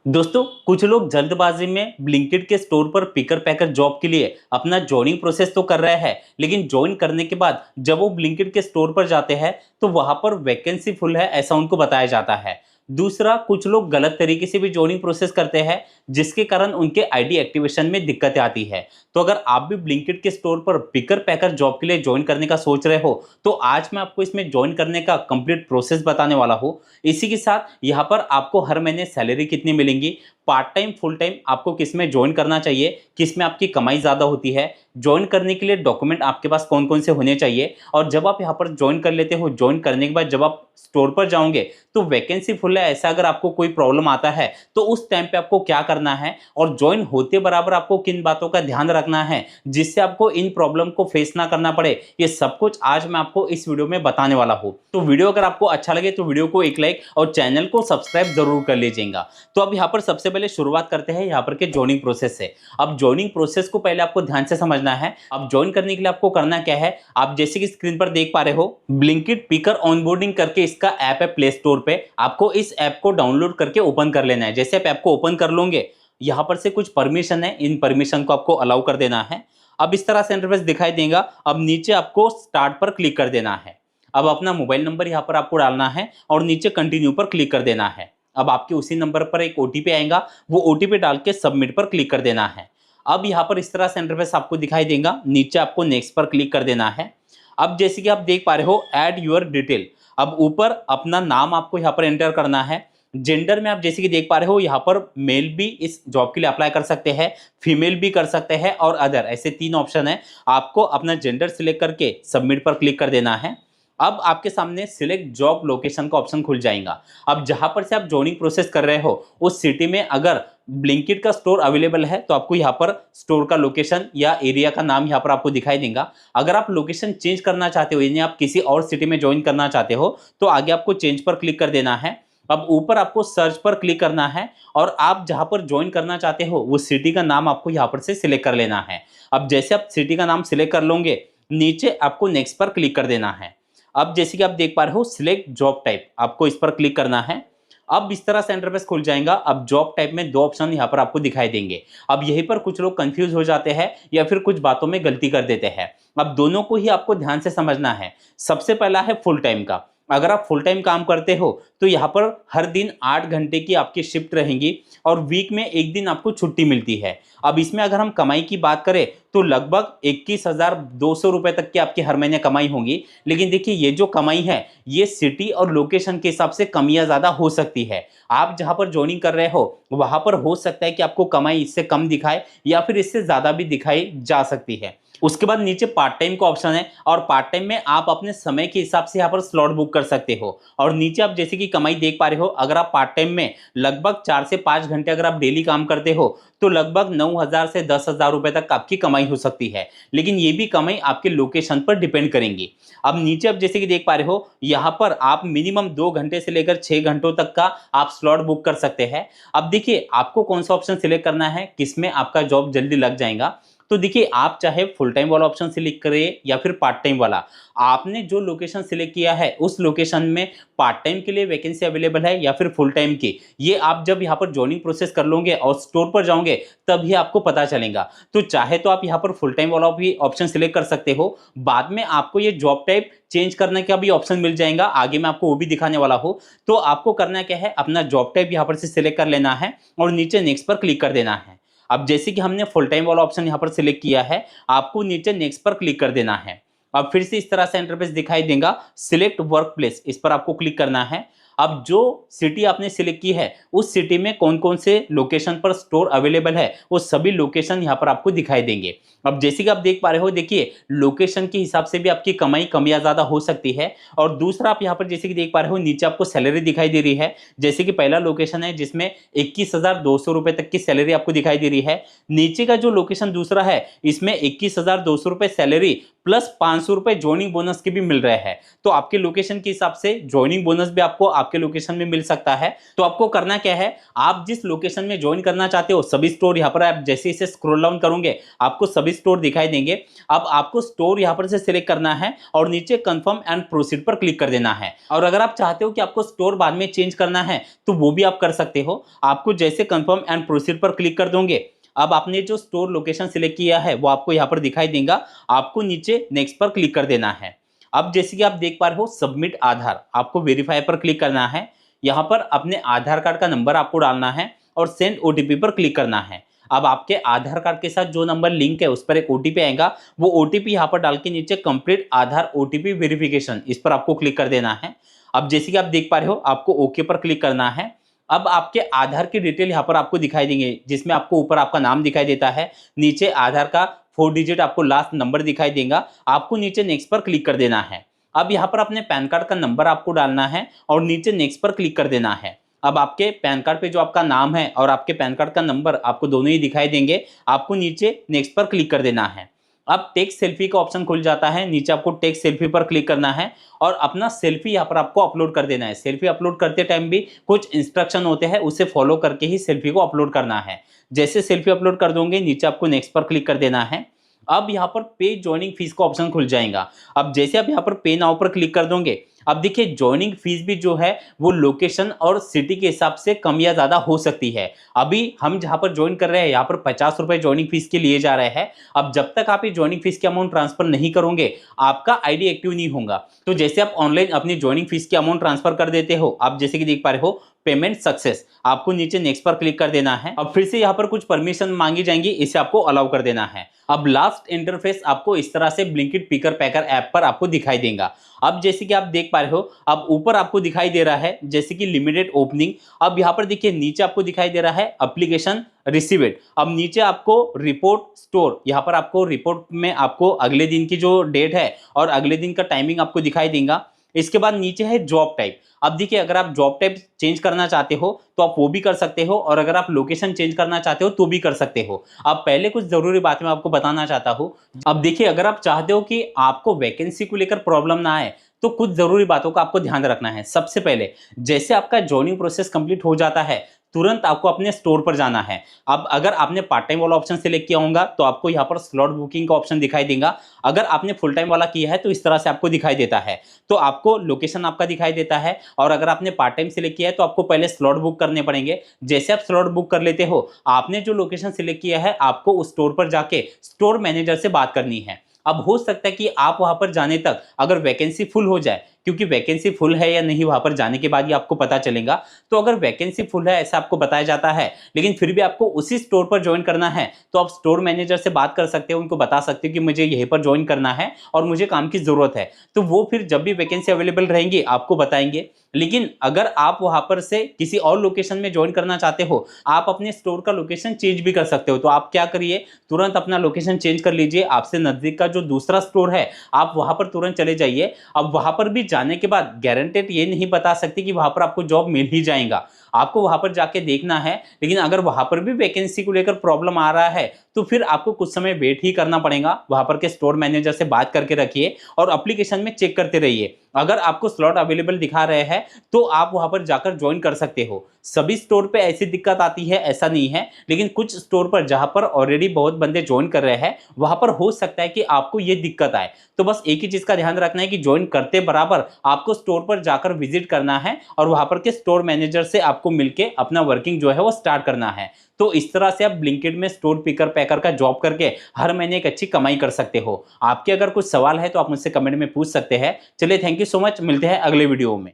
दोस्तों, कुछ लोग जल्दबाजी में ब्लिंकिट के स्टोर पर पिकर पैकर जॉब के लिए अपना ज्वाइनिंग प्रोसेस तो कर रहे हैं, लेकिन ज्वाइन करने के बाद जब वो ब्लिंकिट के स्टोर पर जाते हैं तो वहां पर वैकेंसी फुल है ऐसा उनको बताया जाता है। दूसरा, कुछ लोग गलत तरीके से भी ज्वाइनिंग प्रोसेस करते हैं, जिसके कारण उनके आईडी एक्टिवेशन में दिक्कतें आती है। तो अगर आप भी ब्लिंकिट के स्टोर पर पिकर पैकर जॉब के लिए ज्वाइन करने का सोच रहे हो तो आज मैं आपको इसमें ज्वाइन करने का कंप्लीट प्रोसेस बताने वाला हूँ। इसी के साथ यहाँ पर आपको हर महीने सैलरी कितनी मिलेंगी, पार्ट टाइम फुल टाइम आपको किस में ज्वाइन करना चाहिए, किस में आपकी कमाई ज़्यादा होती है, ज्वाइन करने के लिए डॉक्यूमेंट आपके पास कौन कौन से होने चाहिए, और जब आप यहाँ पर ज्वाइन कर लेते हो, ज्वाइन करने के बाद जब आप स्टोर पर जाओगे तो वैकेंसी फुल है ऐसा अगर आपको कोई प्रॉब्लम आता है तो उस टाइम पे आपको क्या करना है, और ज्वाइन होते बराबर आपको किन बातों का ध्यान रखना है जिससे आपको इन प्रॉब्लम को फेस ना करना पड़े, ये सब कुछ आज मैं आपको इस वीडियो में बताने वाला हूँ। तो वीडियो अगर आपको अच्छा लगे तो वीडियो को एक लाइक और चैनल को सब्सक्राइब जरूर कर लीजिएगा। तो अब यहाँ पर सबसे पहले शुरुआत करते हैं यहाँ पर के ज्वाइनिंग प्रोसेस से। अब ज्वाइनिंग प्रोसेस को पहले आपको ध्यान से समझना है। अब ज्वाइन करने के लिए आपको करना क्या है, आप जैसे कि स्क्रीन पर देख पा रहे हो ब्लिंकिट पिकर ऑनबोर्डिंग करके इसका ऐप है प्ले स्टोर पे। आपको इस ऐप को डाउनलोड करके ओपन कर लेना है। जैसे आप ऐप को ओपन कर लोगे, यहाँ पर से कुछ परमिशन है, इन परमिशन को आपको अलाउ कर देना है। अब इस तरह से इंटरफेस दिखाई देगा। अब नीचे आपको स्टार्ट पर क्लिक कर देना है। अब अपना मोबाइल नंबर यहाँ पर आपको डालना है और नीचे कंटिन्यू पर क्लिक कर देना है। अब आपके उसी नंबर पर एक ओटीपी आएगा, वो ओटीपी डाल के सबमिट पर क्लिक कर देना है। अब यहाँ पर इस तरह से इंटरफेस आपको दिखाई देगा। नीचे आपको नेक्स्ट पर क्लिक कर देना है। अब जैसे कि आप देख पा रहे हो ऐड यूर डिटेल, अब ऊपर अपना नाम आपको यहाँ पर एंटर करना है। जेंडर में आप जैसे कि देख पा रहे हो यहाँ पर मेल भी इस जॉब के लिए अप्लाई कर सकते हैं, फीमेल भी कर सकते हैं और अदर, ऐसे तीन ऑप्शन है। आपको अपना जेंडर सिलेक्ट करके सबमिट पर क्लिक कर देना है। अब आपके सामने सिलेक्ट जॉब लोकेशन का ऑप्शन खुल जाएगा। अब जहां पर से आप ज्वाइनिंग प्रोसेस कर रहे हो उस सिटी में अगर ब्लिंकिट का स्टोर अवेलेबल है तो आपको यहाँ पर स्टोर का लोकेशन या एरिया का नाम यहाँ पर आपको दिखाई देगा। अगर आप लोकेशन चेंज करना चाहते हो यानी आप किसी और सिटी में ज्वाइन करना चाहते हो तो आगे आपको चेंज पर क्लिक कर देना है। अब ऊपर आपको सर्च पर क्लिक करना है और आप जहां पर ज्वाइन करना चाहते हो वो सिटी का नाम आपको यहाँ पर से सिलेक्ट कर लेना है। अब जैसे आप सिटी का नाम सिलेक्ट कर लोगे, नीचे आपको नेक्स्ट पर क्लिक कर देना है। अब जैसे कि आप देख पा रहे हो सिलेक्ट जॉब टाइप, आपको इस पर क्लिक करना है। अब इस तरह से इंटरफेस खुल जाएगा। अब जॉब टाइप में दो ऑप्शन यहाँ पर आपको दिखाई देंगे। अब यहीं पर कुछ लोग कंफ्यूज हो जाते हैं या फिर कुछ बातों में गलती कर देते हैं। अब दोनों को ही आपको ध्यान से समझना है। सबसे पहला है फुल टाइम का। अगर आप फुल टाइम काम करते हो तो यहाँ पर हर दिन 8 घंटे की आपकी शिफ्ट रहेंगी और वीक में एक दिन आपको छुट्टी मिलती है। अब इसमें अगर हम कमाई की बात करें तो लगभग 21,200 रुपए तक की आपकी हर महीने कमाई होगी। लेकिन देखिए ये जो कमाई है ये सिटी और लोकेशन के हिसाब से कम या ज़्यादा हो सकती है। आप जहाँ पर ज्वाइनिंग कर रहे हो वहाँ पर हो सकता है कि आपको कमाई इससे कम दिखाए या फिर इससे ज़्यादा भी दिखाई जा सकती है। उसके बाद नीचे पार्ट टाइम का ऑप्शन है और पार्ट टाइम में आप अपने समय के हिसाब से यहाँ पर स्लॉट बुक कर सकते हो। और नीचे आप जैसे कि कमाई देख पा रहे हो, अगर आप पार्ट टाइम में लगभग 4 से 5 घंटे अगर आप डेली काम करते हो तो लगभग 9,000 से 10,000 रुपए तक आपकी कमाई हो सकती है। लेकिन ये भी कमाई आपके लोकेशन पर डिपेंड करेंगी। अब नीचे आप जैसे कि देख पा रहे हो यहाँ पर आप मिनिमम 2 घंटे से लेकर 6 घंटों तक का आप स्लॉट बुक कर सकते हैं। अब देखिए आपको कौन सा ऑप्शन सिलेक्ट करना है, किसमें आपका जॉब जल्दी लग जाएगा। तो देखिए आप चाहे फुल टाइम वाला ऑप्शन सिलेक्ट करें या फिर पार्ट टाइम वाला, आपने जो लोकेशन सिलेक्ट किया है उस लोकेशन में पार्ट टाइम के लिए वैकेंसी अवेलेबल है या फिर फुल टाइम की, ये आप जब यहाँ पर ज्वाइनिंग प्रोसेस कर लोगे और स्टोर पर जाओगे तभी आपको पता चलेगा। तो चाहे तो आप यहाँ पर फुल टाइम वाला भी ऑप्शन सिलेक्ट कर सकते हो। बाद में आपको ये जॉब टाइप चेंज करने का भी ऑप्शन मिल जाएगा, आगे मैं आपको वो भी दिखाने वाला हूँ। तो आपको करना क्या है, अपना जॉब टाइप यहाँ पर से सिलेक्ट कर लेना है और नीचे नेक्स्ट पर क्लिक कर देना है। अब जैसे कि हमने फुल टाइम वाला ऑप्शन यहाँ पर सिलेक्ट किया है, आपको नीचे नेक्स्ट पर क्लिक कर देना है। अब फिर से इस तरह से इंटरफेस दिखाई देगा। सिलेक्ट वर्क प्लेस, इस पर आपको क्लिक करना है। अब जो सिटी आपने सिलेक्ट की है उस सिटी में कौन कौन से लोकेशन पर स्टोर अवेलेबल है वो सभी लोकेशन यहाँ पर आपको दिखाई देंगे। अब जैसे कि आप देख पा रहे हो, देखिए लोकेशन के हिसाब से भी आपकी कमाई कम या ज्यादा हो सकती है। और दूसरा आप यहाँ पर जैसे कि देख पा रहे हो नीचे आपको सैलरी दिखाई दे रही है। जैसे कि पहला लोकेशन है जिसमें 21,200 रुपए तक की सैलरी आपको दिखाई दे रही है। नीचे का जो लोकेशन दूसरा है इसमें 21,200 रुपए सैलरी प्लस 500 रुपए ज्वाइनिंग बोनस के भी मिल रहे हैं। तो आपके लोकेशन के हिसाब से ज्वाइनिंग बोनस भी आपको आपके लोकेशन में मिल सकता है। तो आपको करना क्या है, आप जिस लोकेशन में ज्वाइन करना चाहते हो सभी स्टोर यहाँ पर आप जैसे इसे स्क्रॉल डाउन करोगे आपको सभी स्टोर दिखाई देंगे। अब आपको स्टोर यहाँ पर से सिलेक्ट करना है और नीचे कंफर्म एंड प्रोसीड पर क्लिक कर देना है। और अगर आप चाहते हो कि आपको स्टोर बाद में चेंज करना है तो वो भी आप कर सकते हो। आपको जैसे कंफर्म एंड प्रोसीड पर क्लिक कर दोगे, अब आपने जो स्टोर लोकेशन सिलेक्ट किया है वो आपको यहाँ पर दिखाई देगा। आपको नीचे नेक्स्ट पर क्लिक कर देना है। अब जैसे कि आप देख पा रहे हो सबमिट आधार, आपको वेरीफाई पर क्लिक करना है। यहाँ पर अपने आधार कार्ड का नंबर आपको डालना है और सेंड ओटीपी पर क्लिक करना है। अब आपके आधार कार्ड के साथ जो नंबर लिंक है उस पर एक ओटीपी आएगा, वो ओटीपी यहाँ पर डाल के नीचे कंप्लीट आधार ओटीपी वेरिफिकेशन इस पर आपको क्लिक कर देना है। अब जैसे कि आप देख पा रहे हो आपको ओके पर क्लिक करना है। अब आपके आधार की डिटेल यहाँ पर आपको दिखाई देंगे, जिसमें आपको ऊपर आपका नाम दिखाई देता है, नीचे आधार का 4 डिजिट आपको लास्ट नंबर दिखाई देगा। आपको नीचे नेक्स्ट पर क्लिक कर देना है। अब यहाँ पर अपने पैन कार्ड का नंबर आपको डालना है और नीचे नेक्स्ट पर क्लिक कर देना है। अब आपके पैन कार्ड पे जो आपका नाम है और आपके पैन कार्ड का नंबर आपको दोनों ही दिखाई देंगे। आपको नीचे नेक्स्ट पर क्लिक कर देना है। अब टेक सेल्फी का ऑप्शन खुल जाता है, नीचे आपको टेक सेल्फी पर क्लिक करना है और अपना सेल्फी यहाँ पर आपको अपलोड कर देना है। सेल्फी अपलोड करते टाइम भी कुछ इंस्ट्रक्शन होते हैं, उसे फॉलो करके ही सेल्फी को अपलोड करना है। जैसे सेल्फी अपलोड कर दोगे नीचे आपको नेक्स्ट पर क्लिक कर देना है। अब यहाँ पर पे ज्वाइनिंग फीस का ऑप्शन खुल जाएगा। अब जैसे आप यहाँ पर पे नाउ पर क्लिक कर दोगे, अब देखिए ज्वाइनिंग फीस भी जो है वो लोकेशन और सिटी के हिसाब से कम या ज्यादा हो सकती है। अभी हम जहां पर ज्वाइन कर रहे हैं यहाँ पर 50 रुपए ज्वाइनिंग फीस के लिए जा रहे हैं। अब जब तक आप ये ज्वाइनिंग फीस की अमाउंट ट्रांसफर नहीं करोगे आपका आईडी एक्टिव नहीं होगा। तो जैसे आप ऑनलाइन अपनी ज्वाइनिंग फीस की अमाउंट ट्रांसफर कर देते हो, आप जैसे कि देख पा रहे हो पेमेंट सक्सेस, आपको नीचे नेक्स्ट पर क्लिक कर देना है। अब फिर से यहाँ पर कुछ परमिशन मांगी जाएंगी, इसे आपको अलाउ कर देना है। अब लास्ट इंटरफेस आपको इस तरह से ब्लिंकिट पिकर पैकर ऐप पर आपको दिखाई देगा। अब जैसे कि आप देख पा रहे हो अब ऊपर आपको दिखाई दे रहा है जैसे कि लिमिटेड ओपनिंग। अब यहाँ पर देखिए नीचे आपको दिखाई दे रहा है एप्लीकेशन रिसीव्ड। अब नीचे आपको रिपोर्ट स्टोर, यहाँ पर आपको रिपोर्ट में आपको अगले दिन की जो डेट है और अगले दिन का टाइमिंग आपको दिखाई देगा। इसके बाद नीचे है जॉब टाइप। अब देखिए अगर आप जॉब टाइप चेंज करना चाहते हो तो आप वो भी कर सकते हो और अगर आप लोकेशन चेंज करना चाहते हो तो भी कर सकते हो। अब पहले कुछ जरूरी बातें मैं आपको बताना चाहता हूँ। अब देखिए अगर आप चाहते हो कि आपको वैकेंसी को लेकर प्रॉब्लम ना आए तो कुछ जरूरी बातों का आपको ध्यान रखना है। सबसे पहले जैसे आपका ज्वाइनिंग प्रोसेस कंप्लीट हो जाता है तुरंत आपको अपने स्टोर पर जाना है। अब अगर आपने पार्ट टाइम वाला ऑप्शन सिलेक्ट किया होगा तो आपको यहाँ पर स्लॉट बुकिंग का ऑप्शन दिखाई देगा। अगर आपने फुल टाइम वाला किया है तो इस तरह से आपको दिखाई देता है, तो आपको लोकेशन आपका दिखाई देता है। और अगर आपने पार्ट टाइम सिलेक्ट किया है तो आपको पहले स्लॉट बुक करने पड़ेंगे। जैसे आप स्लॉट बुक कर लेते हो, आपने जो लोकेशन सिलेक्ट किया है आपको उस स्टोर पर जाके स्टोर मैनेजर से बात करनी है। अब हो सकता है कि आप वहां पर जाने तक अगर वैकेंसी फुल हो जाए, क्योंकि वैकेंसी फुल है या नहीं वहां पर जाने के बाद ही आपको पता चलेगा। तो अगर वैकेंसी फुल है ऐसा आपको बताया जाता है लेकिन फिर भी आपको उसी स्टोर पर ज्वाइन करना है तो आप स्टोर मैनेजर से बात कर सकते हो, उनको बता सकते हो कि मुझे यहीं पर ज्वाइन करना है और मुझे काम की जरूरत है। तो वो फिर जब भी वैकेंसी अवेलेबल रहेंगी आपको बताएंगे। लेकिन अगर आप वहां पर से किसी और लोकेशन में ज्वाइन करना चाहते हो, आप अपने स्टोर का लोकेशन चेंज भी कर सकते हो। तो आप क्या करिए, तुरंत अपना लोकेशन चेंज कर लीजिए। आपसे नजदीक का जो दूसरा स्टोर है आप वहां पर तुरंत चले जाइए। अब वहां पर भी जाने के बाद गारंटेड ये नहीं बता सकती कि वहां पर आपको जॉब मिल ही जाएगा, आपको वहां पर जाके देखना है। लेकिन अगर वहां पर भी वैकेंसी को लेकर प्रॉब्लम आ रहा है तो फिर आपको कुछ समय वेट ही करना पड़ेगा। वहां पर के स्टोर मैनेजर से बात करके रखिए और एप्लीकेशन में चेक करते रहिए। अगर आपको स्लॉट अवेलेबल दिखा रहे हैं तो आप वहां पर जाकर ज्वाइन कर सकते हो। सभी स्टोर पे ऐसी दिक्कत आती है ऐसा नहीं है, लेकिन कुछ स्टोर पर जहां पर ऑलरेडी बहुत बंदे ज्वाइन कर रहे हैं वहां पर हो सकता है कि आपको ये दिक्कत आए। तो बस एक ही चीज का ध्यान रखना है कि ज्वाइन करते बराबर आपको स्टोर पर जाकर विजिट करना है और वहां पर के स्टोर मैनेजर से आपको मिलके अपना वर्किंग जो है वो स्टार्ट करना है। तो इस तरह से आप ब्लिंकिट में स्टोर पिकर पैकर का जॉब करके हर महीने एक अच्छी कमाई कर सकते हो। आपके अगर कुछ सवाल है तो आप मुझसे कमेंट में पूछ सकते हैं। चलिए थैंक यू सो मच, मिलते हैं अगले वीडियो में।